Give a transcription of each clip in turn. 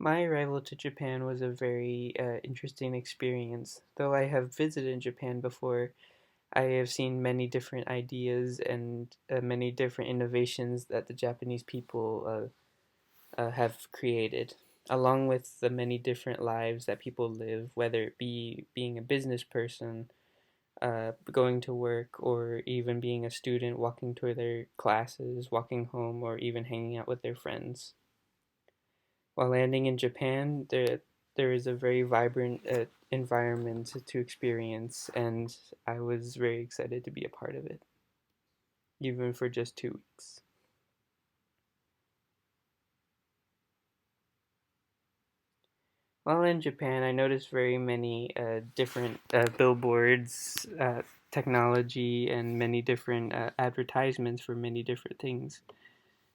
My arrival to Japan was a very interesting experience. Though I have visited Japan before, I have seen many different ideas and many different innovations that the Japanese people have created, along with the many different lives that people live, whether it be being a business person, going to work, or even being a student, walking to their classes, walking home, or even hanging out with their friends. While landing in Japan, there is a very vibrant environment to experience, and I was very excited to be a part of it, even for just 2 weeks. While in Japan, I noticed very many different billboards, technology, and many different advertisements for many different things.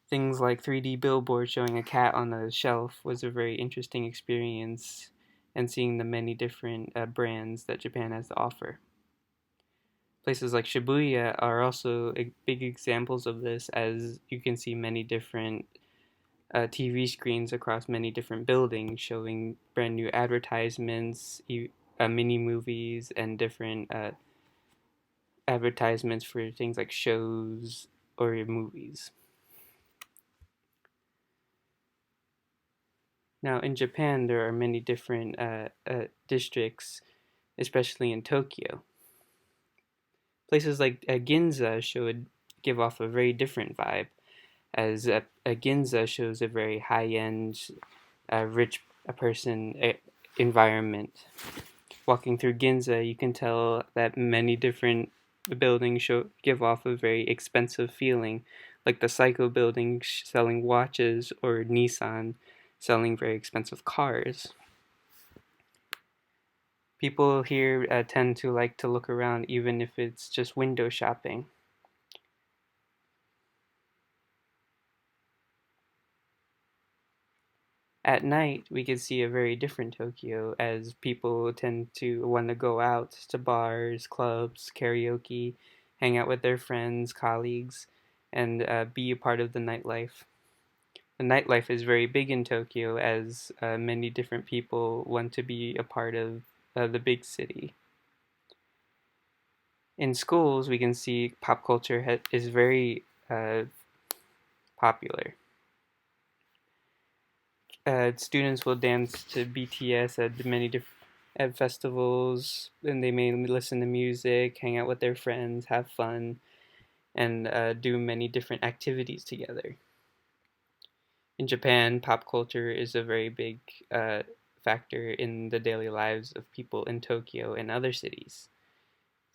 Things like 3D billboards showing a cat on a shelf was a very interesting experience, and seeing the many different brands that Japan has to offer. Places like Shibuya are also big examples of this, as you can see many different TV screens across many different buildings showing brand new advertisements, mini movies, and different advertisements for things like shows or movies. Now, in Japan, there are many different districts, especially in Tokyo. Places like Ginza should give off a very different vibe, as Ginza shows a very high-end, rich person environment. Walking through Ginza, you can tell that many different buildings give off a very expensive feeling, like the Psycho building selling watches or Nissan selling very expensive cars. People here tend to like to look around even if it's just window shopping. At night, we can see a very different Tokyo, as people tend to want to go out to bars, clubs, karaoke, hang out with their friends, colleagues, and be a part of the nightlife. The nightlife is very big in Tokyo, as many different people want to be a part of the big city. In schools, we can see pop culture is very popular. Students will dance to BTS at many different at festivals, and they may listen to music, hang out with their friends, have fun, and do many different activities together. In Japan, pop culture is a very big factor in the daily lives of people in Tokyo and other cities.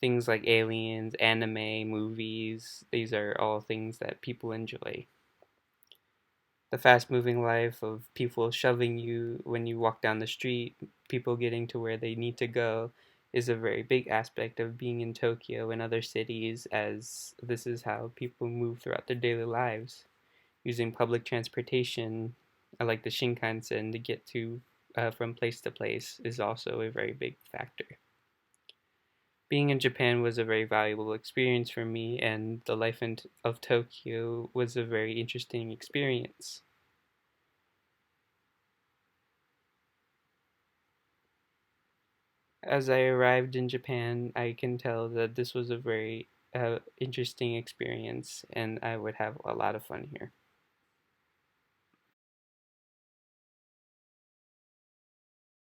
Things like aliens, anime, movies, these are all things that people enjoy. The fast moving life of people shoving you when you walk down the street, people getting to where they need to go, is a very big aspect of being in Tokyo and other cities, as this is how people move throughout their daily lives. Using public transportation, like the Shinkansen, to get to from place to place is also a very big factor. Being in Japan was a very valuable experience for me, and the life of Tokyo was a very interesting experience. As I arrived in Japan, I can tell that this was a very interesting experience, and I would have a lot of fun here.